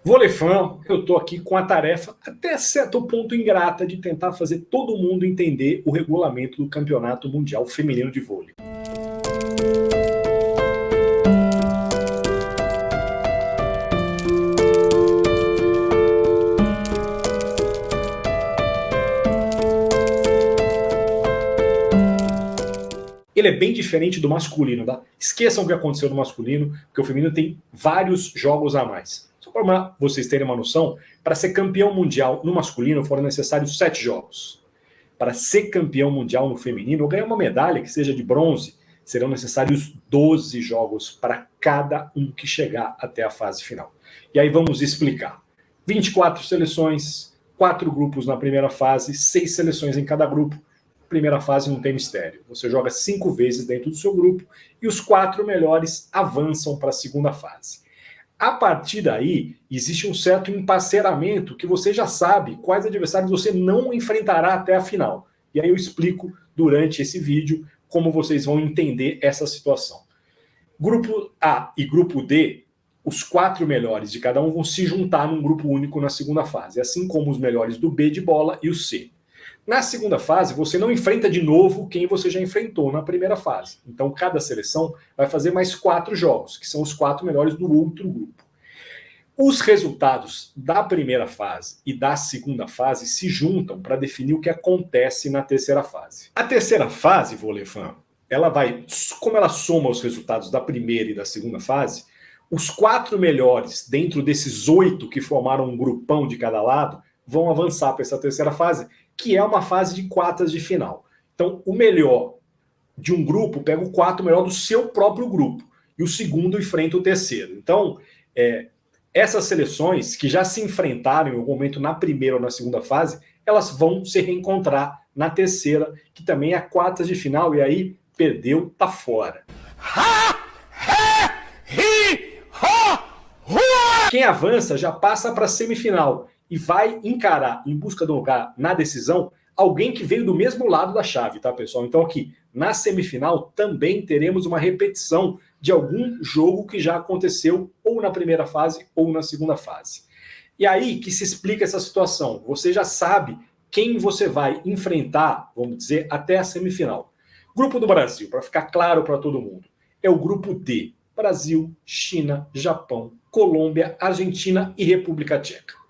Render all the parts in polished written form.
Vôleifã, eu estou aqui com a tarefa até certo ponto ingrata de tentar fazer todo mundo entender o regulamento do Campeonato Mundial Feminino de Vôlei. Ele é bem diferente do masculino, tá? Esqueçam o que aconteceu no masculino, porque o feminino tem vários jogos a mais. Só para vocês terem uma noção, para ser campeão mundial no masculino foram necessários 7 jogos. Para ser campeão mundial no feminino, ou ganhar uma medalha que seja de bronze, serão necessários 12 jogos para cada um que chegar até a fase final. E aí vamos explicar. 24 seleções, 4 grupos na primeira fase, 6 seleções em cada grupo. Primeira fase não tem mistério. Você joga 5 vezes dentro do seu grupo e os 4 melhores avançam para a segunda fase. A partir daí, existe um certo emparceramento que você já sabe quais adversários você não enfrentará até a final. E aí eu explico durante esse vídeo como vocês vão entender essa situação. Grupo A e grupo D, os 4 melhores de cada um vão se juntar num grupo único na segunda fase, assim como os melhores do B de bola e o C. Na segunda fase, você não enfrenta de novo quem você já enfrentou na primeira fase. Então, cada seleção vai fazer mais 4 jogos, que são os 4 melhores do outro grupo. Os resultados da primeira fase e da segunda fase se juntam para definir o que acontece na terceira fase. A terceira fase, Vôleifã, ela vai, como ela soma os resultados da primeira e da segunda fase, os 4 melhores dentro desses 8 que formaram um grupão de cada lado vão avançar para essa terceira fase, que é uma fase de quartas de final. Então, o melhor de um grupo pega o 4 melhor do seu próprio grupo, e o segundo enfrenta o terceiro. Então, essas seleções que já se enfrentaram em algum momento na primeira ou na segunda fase, elas vão se reencontrar na terceira, que também é a quartas de final, e aí perdeu, tá fora. Quem avança já passa para a semifinal e vai encarar, em busca de um lugar na decisão, alguém que veio do mesmo lado da chave, tá, pessoal? Então aqui, na semifinal, também teremos uma repetição de algum jogo que já aconteceu ou na primeira fase ou na segunda fase. E aí que se explica essa situação. Você já sabe quem você vai enfrentar, vamos dizer, até a semifinal. Grupo do Brasil, para ficar claro para todo mundo, é o grupo D. Brasil, China, Colômbia, Argentina e República Tcheca.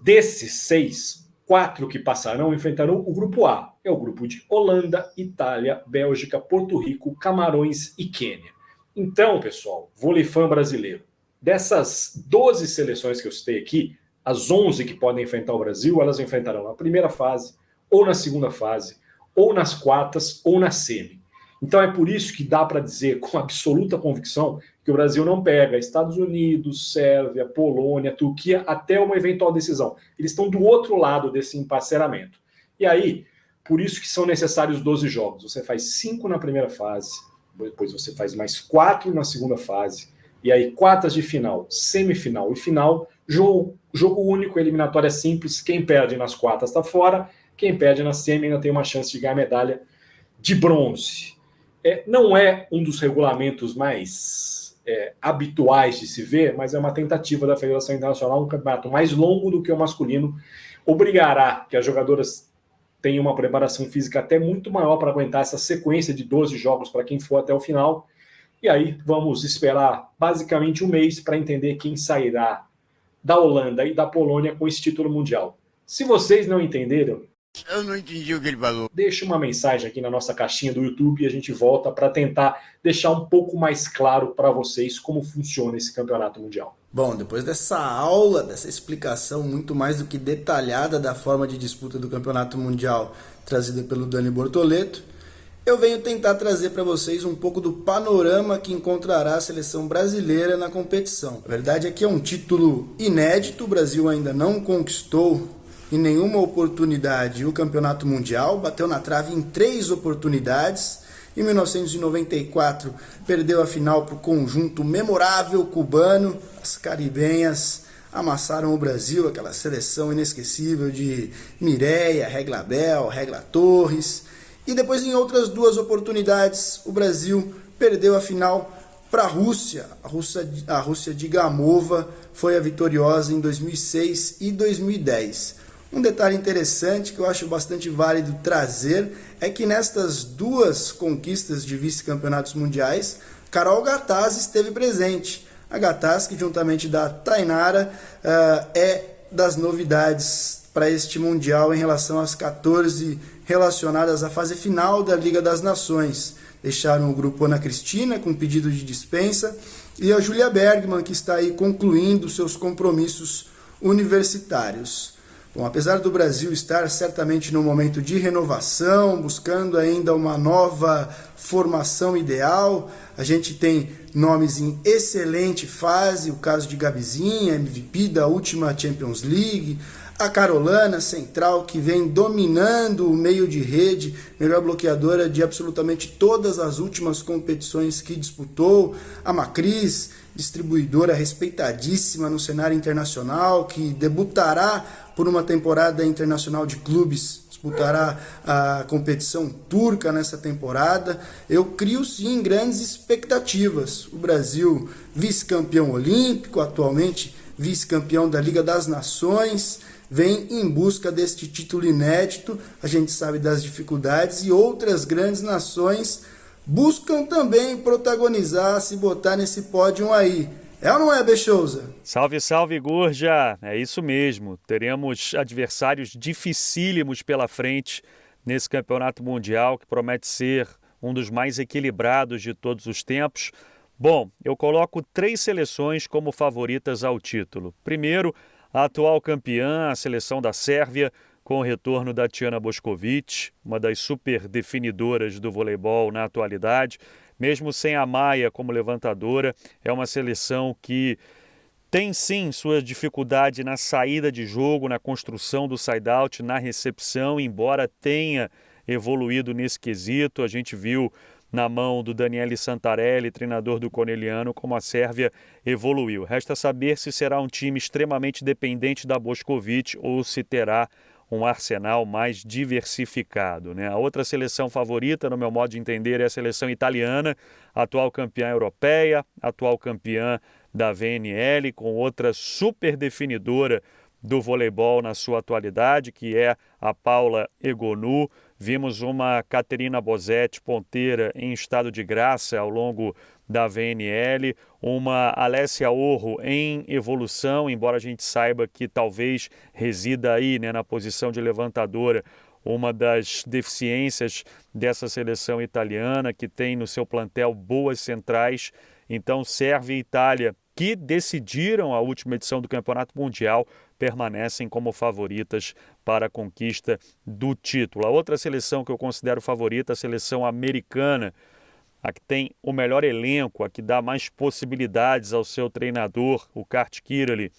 Desses 6, 4 que passarão enfrentarão o grupo A. É o grupo de Holanda, Itália, Bélgica, Porto Rico, Camarões e Quênia. Então, pessoal, Vôleifã brasileiro, dessas 12 seleções que eu citei aqui, as 11 que podem enfrentar o Brasil, elas enfrentarão na primeira fase, ou na segunda fase, ou nas quartas, ou na semi. Então é por isso que dá para dizer com absoluta convicção que o Brasil não pega Estados Unidos, Sérvia, Polônia, Turquia até uma eventual decisão. Eles estão do outro lado desse emparceramento. E aí, por isso que são necessários 12 jogos. Você faz 5 na primeira fase, depois você faz mais 4 na segunda fase, e aí quartas de final, semifinal e final, jogo único, eliminatória simples. Quem perde nas quartas está fora, quem perde na semi ainda tem uma chance de ganhar medalha de bronze. Não é um dos regulamentos mais habituais de se ver, mas é uma tentativa da Federação Internacional, um campeonato mais longo do que o masculino, obrigará que as jogadoras tenham uma preparação física até muito maior para aguentar essa sequência de 12 jogos para quem for até o final, e aí vamos esperar basicamente um mês para entender quem sairá da Holanda e da Polônia com esse título mundial. Se vocês não entenderam, eu não entendi o que ele falou. Deixa uma mensagem aqui na nossa caixinha do YouTube e a gente volta para tentar deixar um pouco mais claro para vocês como funciona esse campeonato mundial. Bom, depois dessa aula, dessa explicação muito mais do que detalhada da forma de disputa do campeonato mundial trazida pelo Dani Bortoleto, eu venho tentar trazer para vocês um pouco do panorama que encontrará a seleção brasileira na competição. A verdade é que é um título inédito, o Brasil ainda não conquistou em nenhuma oportunidade o campeonato mundial, bateu na trave em 3 oportunidades. Em 1994 perdeu a final para o conjunto memorável cubano. As caribenhas amassaram o Brasil, aquela seleção inesquecível de Mireia, Regla Bel, Regla Torres. E depois, em outras 2 oportunidades, o Brasil perdeu a final para a Rússia de Gamova foi a vitoriosa em 2006 e 2010. Um detalhe interessante que eu acho bastante válido trazer é que nestas duas conquistas de vice-campeonatos mundiais, Carol Gataz esteve presente. A Gataz, que juntamente da Tainara, é das novidades para este Mundial em relação às 14 relacionadas à fase final da Liga das Nações. Deixaram o grupo Ana Cristina com pedido de dispensa e a Júlia Bergman, que está aí concluindo seus compromissos universitários. Bom, apesar do Brasil estar certamente num momento de renovação, buscando ainda uma nova formação ideal, a gente tem nomes em excelente fase, o caso de Gabizinha, MVP da última Champions League, a Carolana, central, que vem dominando o meio de rede, melhor bloqueadora de absolutamente todas as últimas competições que disputou, a Macris, distribuidora respeitadíssima no cenário internacional, que debutará por uma temporada internacional de clubes, disputará a competição turca nessa temporada. Eu crio sim grandes expectativas. O Brasil, vice-campeão olímpico, atualmente vice-campeão da Liga das Nações, vem em busca deste título inédito. A gente sabe das dificuldades e outras grandes nações buscam também protagonizar, se botar nesse pódio aí. É ou não é, Bechouza? Salve, salve, Gurja! É isso mesmo. Teremos adversários dificílimos pela frente nesse campeonato mundial, que promete ser um dos mais equilibrados de todos os tempos. Bom, eu coloco 3 seleções como favoritas ao título. Primeiro, a atual campeã, a seleção da Sérvia, com o retorno da Tijana Bošković, uma das super definidoras do voleibol na atualidade. Mesmo sem a Maia como levantadora, é uma seleção que tem sim sua dificuldade na saída de jogo, na construção do side-out, na recepção, embora tenha evoluído nesse quesito. A gente viu na mão do Daniele Santarelli, treinador do Corneliano, como a Sérvia evoluiu. Resta saber se será um time extremamente dependente da Bošković ou se terá um arsenal mais diversificado, né? A outra seleção favorita, no meu modo de entender, é a seleção italiana, atual campeã europeia, atual campeã da VNL, com outra super definidora do voleibol na sua atualidade, que é a Paula Egonu. Vimos uma Caterina Bosetti, ponteira, em estado de graça ao longo da VNL, uma Alessia Orro em evolução, embora a gente saiba que talvez resida aí, né, na posição de levantadora, uma das deficiências dessa seleção italiana, que tem no seu plantel boas centrais. Então, Sérvia e Itália, que decidiram a última edição do Campeonato Mundial, permanecem como favoritas para a conquista do título. A outra seleção que eu considero favorita, a seleção americana, a que tem o melhor elenco, a que dá mais possibilidades ao seu treinador, o Kurt Kirali,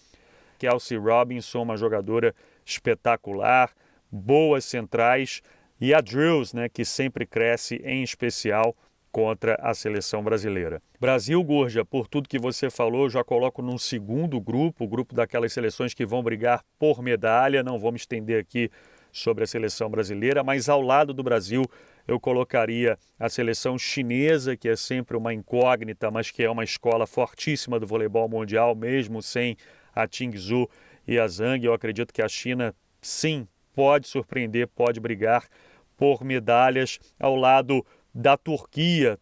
Kelsey Robinson, uma jogadora espetacular, boas centrais, e a Drills, né, que sempre cresce, em especial contra a seleção brasileira. Brasil, Gurja, por tudo que você falou, já coloco num segundo grupo, o grupo daquelas seleções que vão brigar por medalha. Não vou me estender aqui sobre a seleção brasileira, mas ao lado do Brasil eu colocaria a seleção chinesa, que é sempre uma incógnita, mas que é uma escola fortíssima do voleibol mundial, mesmo sem a Tingzu e a Zhang. Eu acredito que a China, sim, pode surpreender, pode brigar por medalhas ao lado da Turquia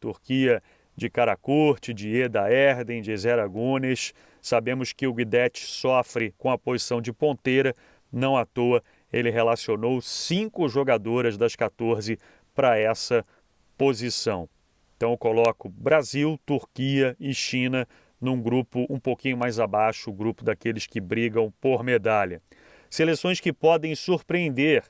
de Karakurt, de Eda Erdem, de Ezer Agunes. Sabemos que o Guidetti sofre com a posição de ponteira, não à toa ele relacionou 5 jogadoras das 14 para essa posição. Então eu coloco Brasil, Turquia e China num grupo um pouquinho mais abaixo, o grupo daqueles que brigam por medalha. Seleções que podem surpreender.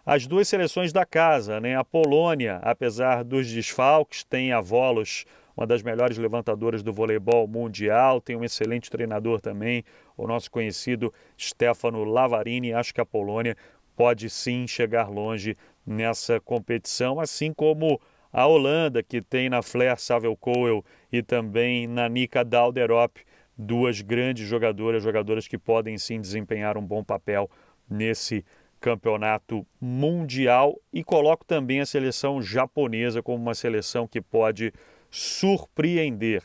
As 2 seleções da casa, né? A Polônia, apesar dos desfalques, tem a Volos, uma das melhores levantadoras do voleibol mundial, tem um excelente treinador também, o nosso conhecido Stefano Lavarini. Acho que a Polônia pode sim chegar longe nessa competição, assim como a Holanda, que tem na Flair Savel-Coel e também na Nika Dalderop, 2 grandes jogadoras que podem sim desempenhar um bom papel nesse campeonato mundial. E coloco também a seleção japonesa como uma seleção que pode surpreender.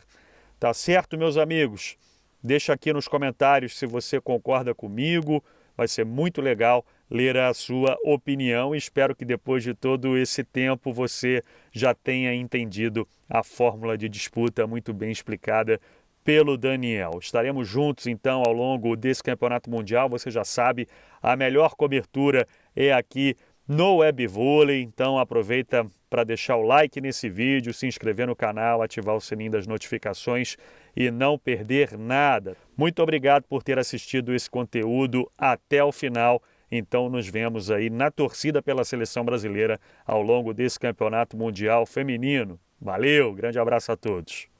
Tá certo, meus amigos? Deixa aqui nos comentários se você concorda comigo. Vai ser muito legal ler a sua opinião e espero que depois de todo esse tempo você já tenha entendido a fórmula de disputa muito bem explicada pelo Daniel. Estaremos juntos então ao longo desse Campeonato Mundial. Você já sabe, a melhor cobertura é aqui no Web Vôlei, então aproveita para deixar o like nesse vídeo, se inscrever no canal, ativar o sininho das notificações e não perder nada. Muito obrigado por ter assistido esse conteúdo até o final. Então nos vemos aí na torcida pela seleção brasileira ao longo desse Campeonato Mundial Feminino. Valeu, grande abraço a todos.